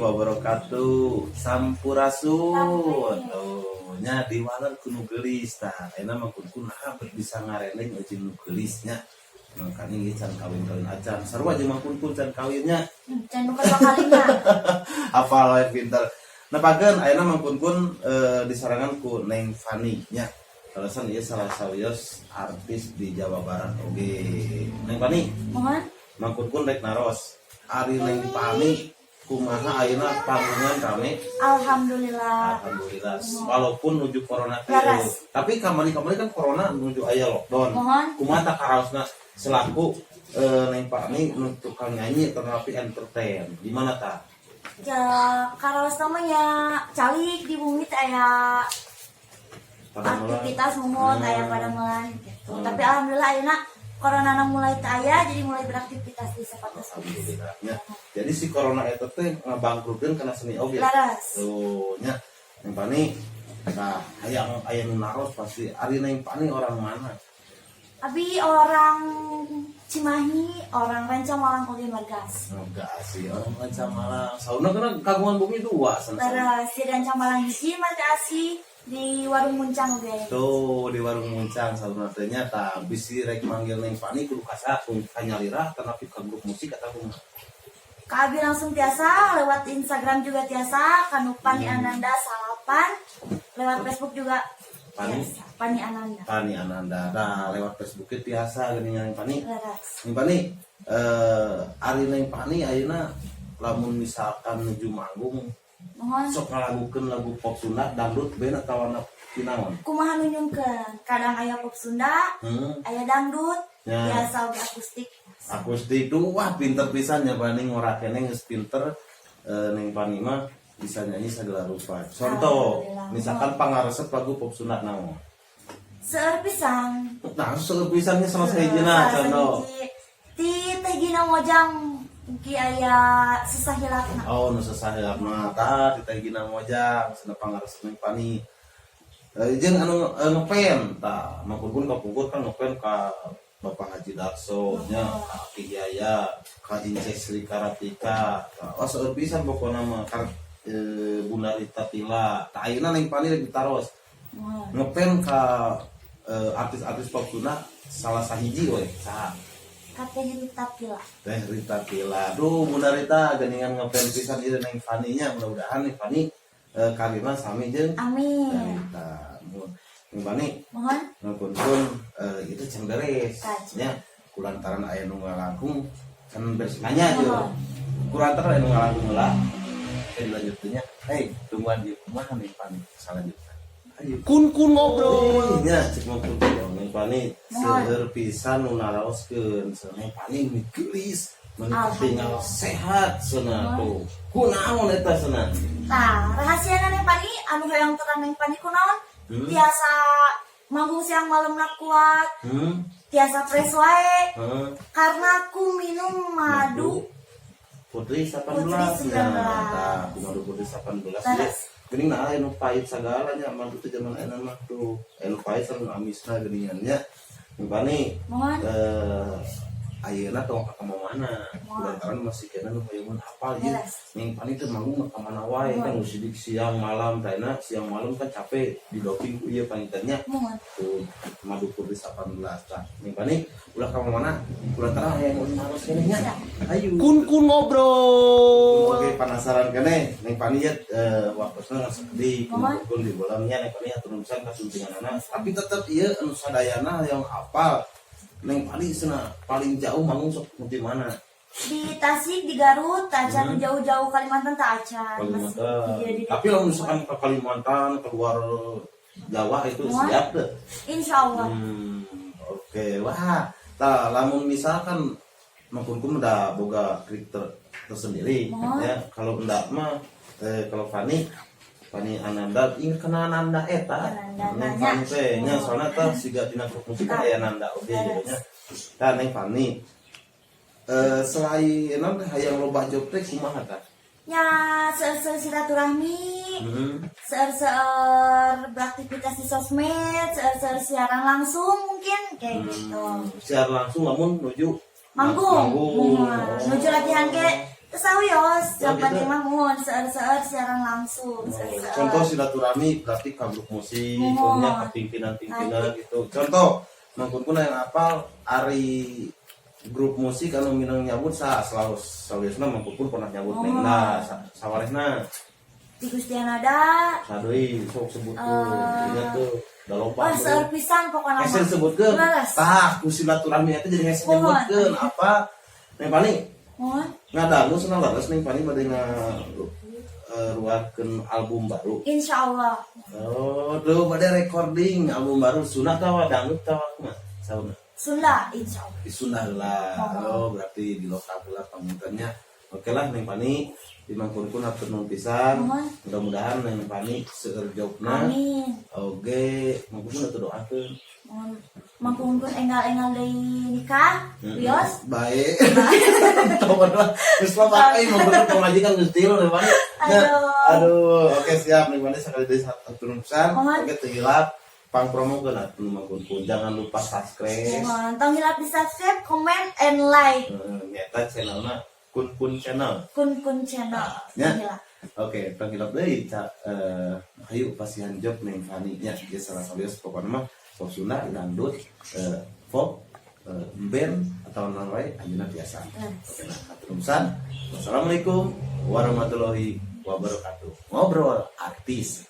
wabarakatuh. Sampurasun. Oh, nya di waler kuno gelis tah. Ayeuna mah kunaha bisa ngareneng jeung nu gelisnya. Makanya ieu can kawin-kawin acan. Sarua jeung mah kun can kawinnya. Can nu kedua kalinya. Hafal we pinter. Nepakeun ayeuna mah kun disarangan ku Neng Fani nya. Alasan ieu salah sawios artis di Jawa Barat oge. Neng Fani. Mohon. Mangkun rek naros. Ari Neng Fani kumaha ayeuna panggungan rame? Alhamdulillah. Alhamdulillah. Walaupun nuju corona Laras. tapi kamari-kamari kan corona nuju aya lockdown. Mohon. Kumaha tak karaosna selaku Neng Fani untuk tukang nyanyi ternapi entertain. Di mana ta? Ya karaos namanya calik di bumi teh aya aktivitas mohon aya padangan gitu. Tapi alhamdulillah ayeuna corona mulai aya jadi mulai beraktivitas di sepatus. Alhamdulillah. Ya. Jadi si corona eta teh ngabangkrutkeun kana seni oge. Laras. Tuh nya Neng Fani nah aya nu naros pasti ari Neng Fani orang mana? Abi orang Cimahi, orang Rancamalang oge Margas. Enggak sih, orang Rancamalang. Sauna kana kagungan bumi dua sana. Laras si Rancamalang hiji Margas di warung Muncang oge. Tuh di warung Muncang sauna teh nya tah bisi rek manggil Neng Fani kudu kasa kanyalirah tanapi ka grup musik eta kumaha. Ka abi langsung tiasa lewat Instagram juga tiasa kanu Pani Ananda Salapan, lewat Facebook juga Pani? tiasa Pani Ananda. Pani Ananda. Nah, lewat Facebook teh tiasa geuningan Neng Fani. Laras. Neng Fani ari Neng Fani ayeuna lamun misalkan nuju manggung Mohon sok ngalagukeun lagu pop Sunda dangdut beuna tawana pinaon. kumaha nu nyungkeun? Kadang aya pop Sunda, aya dangdut, Ya. biasa oge akustik. Akustik tuh wah pinter pisan nya Fani ngorakene geus pinter. Neng Fani mah bisa nyanyi segala rupa. Contoh, Alhamdulillah. misalkan pangaresep lagu pop Sunda naon? Seueur pisan. Nah, seueur pisannya sama saejeuna contoh. Ti Teh Gina Mojang ki aya susah hilapna. Oh, nu sasahilapna tah di Teh Gina Mojang cenah pangaresep Neng Fani. Jeung anu ngepen tah, mangkun kapungkur kan ngepen ka Bapak Haji Darso nya, ka Ki Yaya, ka Ince Sri Karatika. Oh, seueur pisan pokona mah Bunda Rita Tila. Tah ayeuna Neng Fani lagi taros. Mohon. Ngepen ka artis-artis pop Sunda salah sahiji we, saha? Kateh Rita Pila. Teh Rita Tila. Duh, Bunda Rita geuningan ngepen pisan ieu Neng Fani nya. Mudah-mudahan Neng Fani karirna sami jeung Amin. Rita. Neng Fani Mohon. ngapunten itu can beres. Kaca. Nya kulantaran aya nu ngalangkung can beres nanya jeung. Mohon. Kulantaran aya nu ngalangkung heula. Dilanjutnya, hey, tungguan di kumaha Neng Fani selanjutnya. Ayo. Kun ngobrol. Nya cek mau punten Neng Fani seueur pisan nu naraoskeun Neng Fani gelis tinggal sehat cenah tuh. Kunaon eta cenah? Nah, rahasia Neng Pani anu hoyong terang Neng Pani kunaon? Biasa manggung siang malam nak kuat. Biasa fresh wae. Karena ku minum madu Putri 18 Putri 19. ya. Tah, madu Putri 18 ya. Laras. Geuning na aya nu pahit sagalanya madu teh zaman ayeuna mah tuh. Anu pahit sareng amisna geuningan nya. Neng Fani Mohon. ayeuna tong ka mana? Kulantaran masih kena nu hoyongan hafal ieu. Laras. Neng Fani teh manggung ka mana wae kan sidik siang malam teh siang malam kan capek di doping ku ieu pangitannya. Mohon. Tuh madu Putri 18 tah. Neng Fani ulah ka mana? Kulantaran aya nu harus keneh nya. Ayo. Kun ngobrol. Oke, penasaran kene Neng Fani ya waktusna di kumpul di bulannya Neng Fani atur nusan kasuntinganana tapi tetep ieu anu sadayana yang hafal Neng Fani cenah paling jauh manggung sok di mana? Di Tasik, di Garut, acan jauh-jauh Kalimantan tak acan. Kalimantan. Iya, di Tapi kalau misalkan ke Kalimantan, keluar Jawa itu siap deh. Insya Allah. Oke, wah. Tah, lamun misalkan mangkungkum udah boga kriteria tersendiri ya. Kalau enggak mah kalau Fani Pani Ananda ingat kana Ananda eta. Neng Fani teh nya soalna teh siga dina grup musik aya Ananda oge gitu nya. Tah Neng Fani selain non hayang loba job teh kumaha tah? Ya seueur silaturahmi, seueur beraktivitas di sosmed, seueur siaran langsung mungkin kayak gitu. Siaran langsung lamun nuju Manggung. Oh. Nuju latihan ke tesawios, yang gitu. penting mah mun seueur siaran langsung. Contoh silaturahmi berarti ka grup musik, Mohon. punya ke pimpinan-pimpinan gitu. Contoh mangkun yang apal ari grup musik anu minang nyabut selalu sawiosna mangkun pernah nyabut neng nah sawaresna Di Gustian ada. sadeui sok sebut tuh ingat tuh da loba Wah, seueur pisan pokona mah. Esen sebutkeun Leres. tah ku silaturahmi eta jadi esen nyebutkeun apa Neng Pani Mohon. ngadangu senang leres Neng Pani bade ruarkeun album baru. Insyaallah. Oh, tuh pada recording album baru sunat tawa dangdut tawa kumaha sauna. Sunda insyaallah. Di Sunda lah. Oh, berarti di lokal pula pamuntennya. Oke lah Neng Pani di mangkurkun hatur nuhun pisan. Mohon. Mudah-mudahan Neng Pani seueur jobna. Amin. Oge, mangkurkun atuh doakeun. Mohon. Mangkungkun enggal-enggal deui nikah. Wios. Baik. Tahu lah. Geus loba euy mangkurkun pamajikan geus tilu Neng Pani. Aduh, oke siap Neng Pani sakali deui hatur nuhun pisan. Mohon. Oke teu hilap pang promo keun atuh mangkurkun. Jangan lupa subscribe. Mohon. Tong hilap di subscribe, comment, and like. Nyata channelnya Kun channel. Kun channel. Ya. Hilap. Oke, panggilap deui ayo pasihan job Neng Fani nya geus salah sawios pokona mah pop Sunda dangdut folk band atau non wae ayeuna biasa. Oke, nah hatur nuhun. Wassalamualaikum warahmatullahi wabarakatuh. Ngobrol artis.